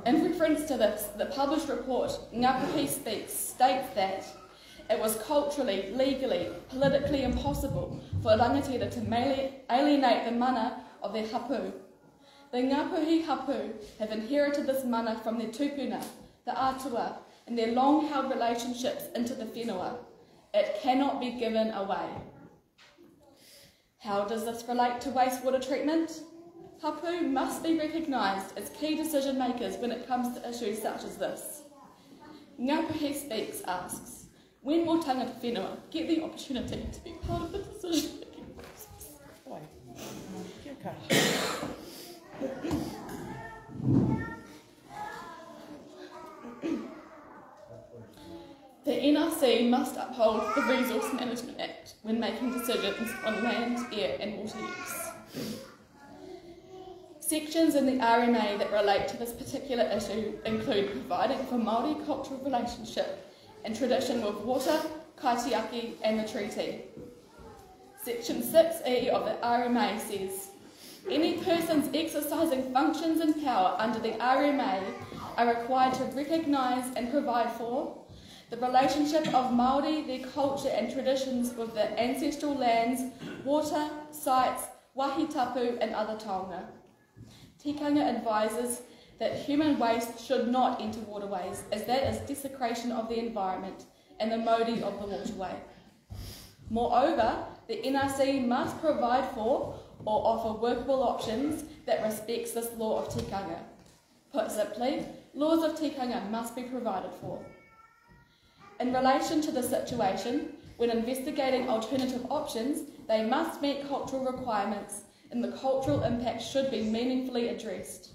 In reference to this, the published report, Ngāpuhi Speaks, states that it was culturally, legally, politically impossible for Rangatira to alienate the mana of their hapu. The Ngāpuhi hapu have inherited this mana from their tupuna, the atua, and their long-held relationships into the whenua. It cannot be given away. How does this relate to wastewater treatment? Hapu must be recognised as key decision makers when it comes to issues such as this. Ngāpuhi Speaks asks, When will tangata whenua get the opportunity to be part of the decision-making process? Oi. Kia kaha. The NRC must uphold the Resource Management Act when making decisions on land, air and water use. Sections in the RMA that relate to this particular issue include providing for Māori cultural relationship and tradition with water, kaitiaki and the treaty. Section 6E of the RMA says, any persons exercising functions and power under the RMA are required to recognise and provide for the relationship of Māori, their culture and traditions with the ancestral lands, water, sites, wahi tapu and other taonga. Tikanga advises that human waste should not enter waterways, as that is desecration of the environment and the mauri of the waterway. Moreover, the NRC must provide for or offer workable options that respects this law of tikanga. Put simply, laws of tikanga must be provided for. In relation to the situation, when investigating alternative options, they must meet cultural requirements and the cultural impact should be meaningfully addressed.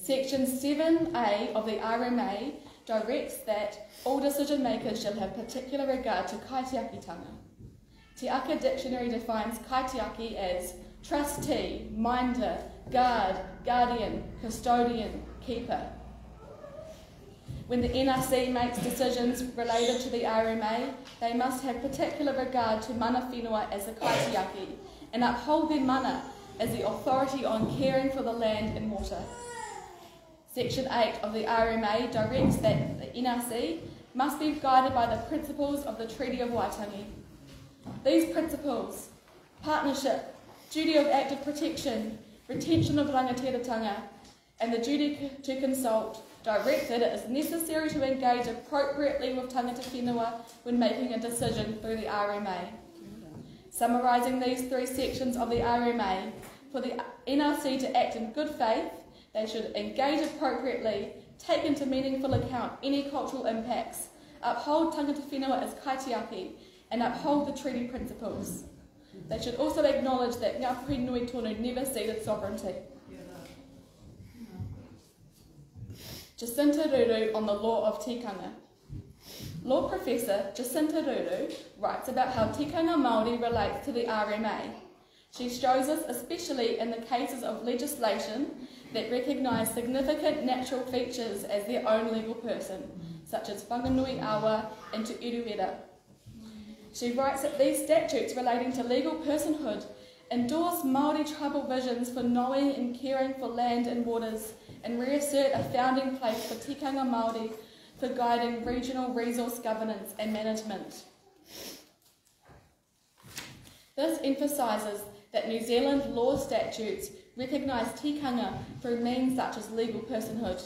Section 7A of the RMA directs that all decision makers shall have particular regard to kaitiakitanga. Te Aka Dictionary defines kaitiaki as trustee, minder, guard, guardian, custodian, keeper. When the NRC makes decisions related to the RMA, they must have particular regard to mana whenua as a kaitiaki and uphold their mana as the authority on caring for the land and water. Section 8 of the RMA directs that the NRC must be guided by the principles of the Treaty of Waitangi. These principles, partnership, duty of active protection, retention of rangatiratanga, and the duty to consult, direct that it is necessary to engage appropriately with tangata whenua when making a decision through the RMA. Summarising these three sections of the RMA, for the NRC to act in good faith, they should engage appropriately, take into meaningful account any cultural impacts, uphold tangata whenua as kaitiaki, and uphold the treaty principles. They should also acknowledge that Ngāpuhi Nui Tonu never ceded sovereignty. Jacinta Ruru on the law of tikanga. Law Professor Jacinta Ruru writes about how tikanga Māori relates to the RMA. She shows us, especially in the cases of legislation that recognise significant natural features as their own legal person, such as whanganui awa and te uruwera. She writes that these statutes relating to legal personhood endorse Māori tribal visions for knowing and caring for land and waters, and reassert a founding place for tikanga Māori for guiding regional resource governance and management. This emphasises that New Zealand law statutes recognise tikanga through means such as legal personhood.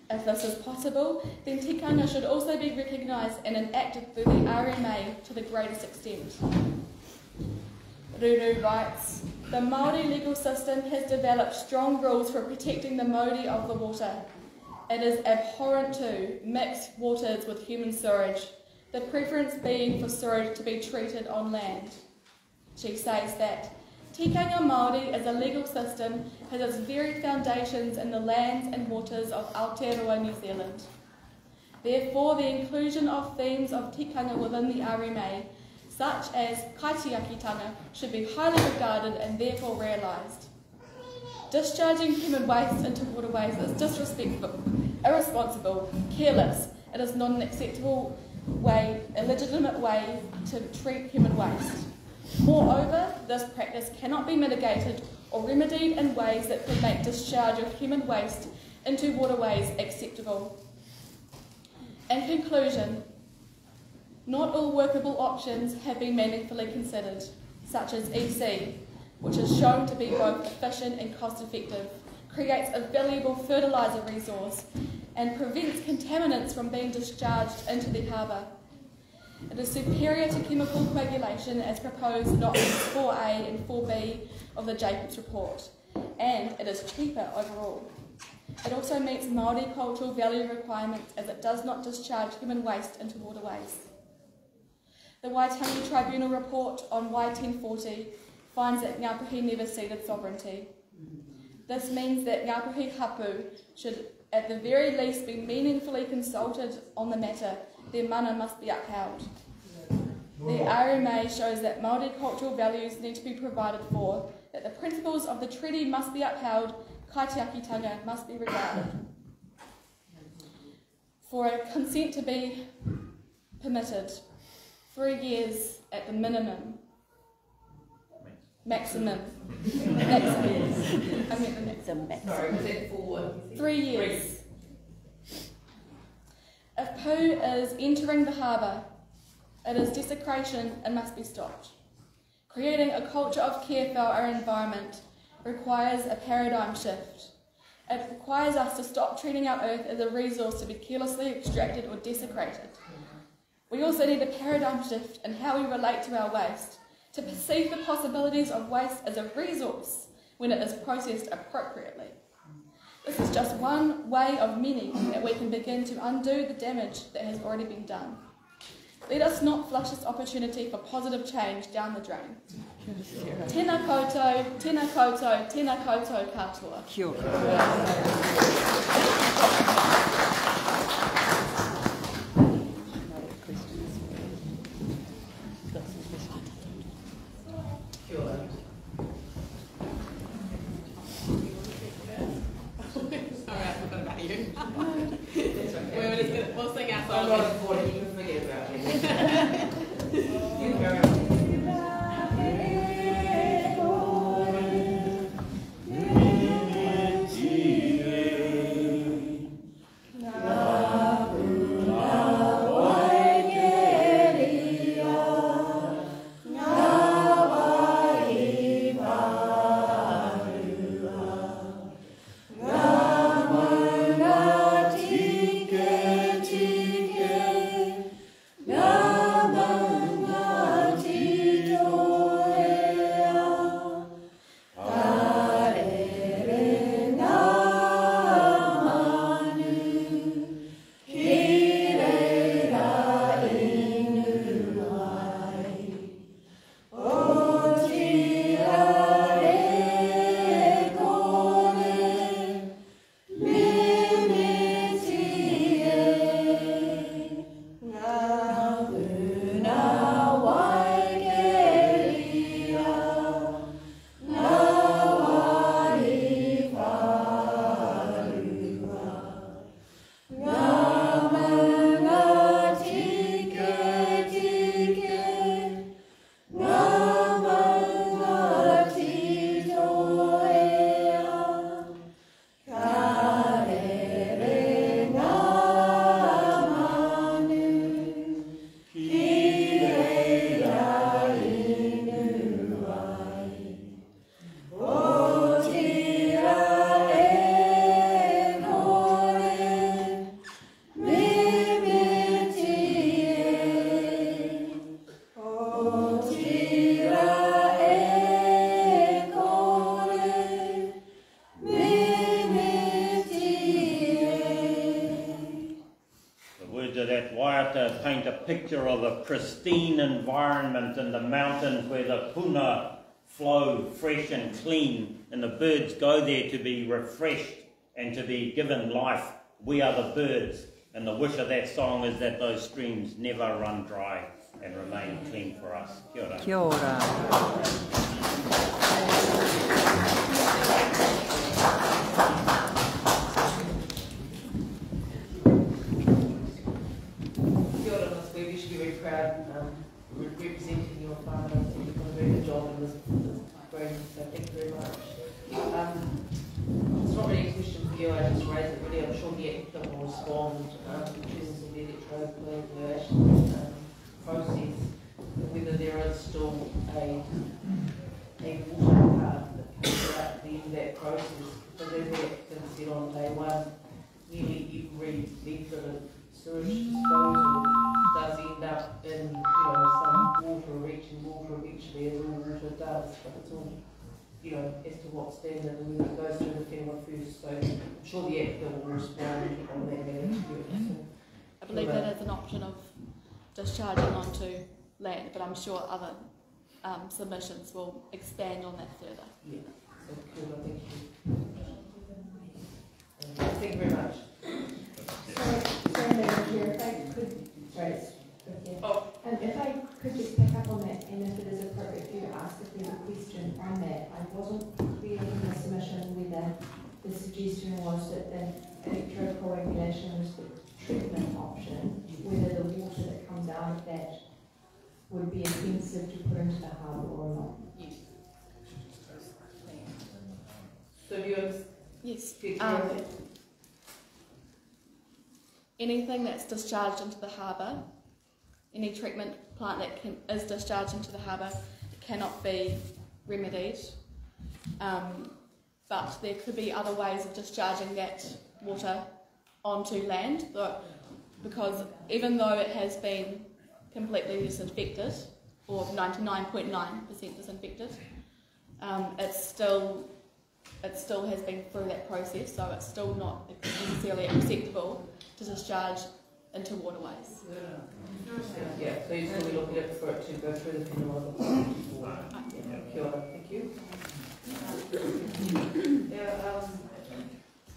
If this is possible, then tikanga should also be recognised and enacted through the RMA to the greatest extent. Ruru writes, the Māori legal system has developed strong rules for protecting the mauri of the water. It is abhorrent to mixed waters with human sewage, the preference being for sewage to be treated on land. She says that tikanga Māori as a legal system has its very foundations in the lands and waters of Aotearoa, New Zealand. Therefore, the inclusion of themes of tikanga within the RMA, such as kaitiakitanga, should be highly regarded and therefore realised. Discharging human waste into waterways is disrespectful, irresponsible, careless. It is not an acceptable way, a legitimate way to treat human waste. Moreover, this practice cannot be mitigated or remedied in ways that could make discharge of human waste into waterways acceptable. In conclusion, not all workable options have been meaningfully considered, such as EC, which is shown to be both efficient and cost-effective, creates a valuable fertiliser resource, and prevents contaminants from being discharged into the harbour. It is superior to chemical coagulation as proposed in options 4A and 4B of the Jacobs report, and it is cheaper overall. It also meets Māori cultural value requirements as it does not discharge human waste into waterways. The Waitangi Tribunal report on Y1040 finds that Ngāpuhi never ceded sovereignty. This means that Ngāpuhi hapu should at the very least be meaningfully consulted on the matter. Their mana must be upheld. The RMA shows that Māori cultural values need to be provided for, that the principles of the treaty must be upheld, kaitiakitanga must be regarded. For a consent to be permitted, 3 years at the minimum, maximum. I meant the maximum. Sorry, was that for 3 years. If poo is entering the harbour, it is desecration and must be stopped. Creating a culture of care for our environment requires a paradigm shift. It requires us to stop treating our earth as a resource to be carelessly extracted or desecrated. We also need a paradigm shift in how we relate to our waste, to perceive the possibilities of waste as a resource when it is processed appropriately. This is just one way of many that we can begin to undo the damage that has already been done. Let us not flush this opportunity for positive change down the drain. Tēnā koutou, tēnā koutou, tēnā koutou katoa. Kia ora. Kia ora. Sorry, I forgot about you. That's okay. We'll sing our I'm song. not important, you can forget about me. You can carry on. Picture of a pristine environment in the mountains where the puna flow fresh and clean and the birds go there to be refreshed and to be given life. We are the birds, and the wish of that song is that those streams never run dry and remain clean for us. Kia ora. Kia ora. Representing your father. I think you've done a very good job in this program, so thank you very much. It's not really a question for you, I just raised it really. I'm sure the applicant will respond in terms of the electroevaluation process, whether there is still a water card that comes out at the end of that process. Because as the applicant said on day one, nearly every method of sewage disposal does end up in, some water, reaching water eventually, as all water does, but it's all you know, as to what's then, and then it goes through the whenua first, so I'm sure the applicant will respond on that matter to you. So, I believe that is an option of discharging onto land, but I'm sure other submissions will expand on that further. yeah, so cool, thank you. Thank you very much. Sorry, Madam Chair, if I could, sorry, if I could just pick up on that, and if it is appropriate for you to ask if there's a question on that. I wasn't clear in the submission whether the suggestion was that the electrocoagulation was the treatment option, whether the water that comes out of that would be offensive to put into the harbour or not. Yes. So do you Yes. understand? Anything that's discharged into the harbour, any treatment plant that is discharged into the harbour cannot be remedied. But there could be other ways of discharging that water onto land, because even though it has been completely disinfected, or 99.9% disinfected, it still has been through that process, so it's still not necessarily acceptable to discharge into waterways. Yeah, so you're still looking for it to go through the whenua before. Kia ora, thank you. Yeah,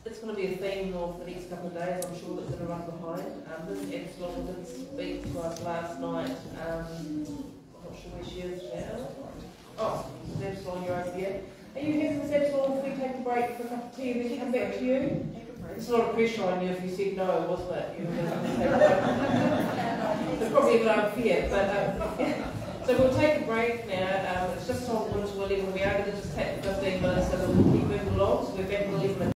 it's going to be a theme of the next couple of days, I'm sure, that's going to run behind. This Epsilon did speak to us last night. I'm not sure where she is now. Oh, Epsilon, you're over here. Are you here for this Epsilon if we take a break for a cup of tea and then come back to you? It's a lot of pressure on you if you said no, wasn't it? You were going to take a break. It's probably a bit unfair, but so we'll take a break now. It's just on 1 to 11. We are going to just take 15 minutes so that we'll keep moving along. So we're back at 11.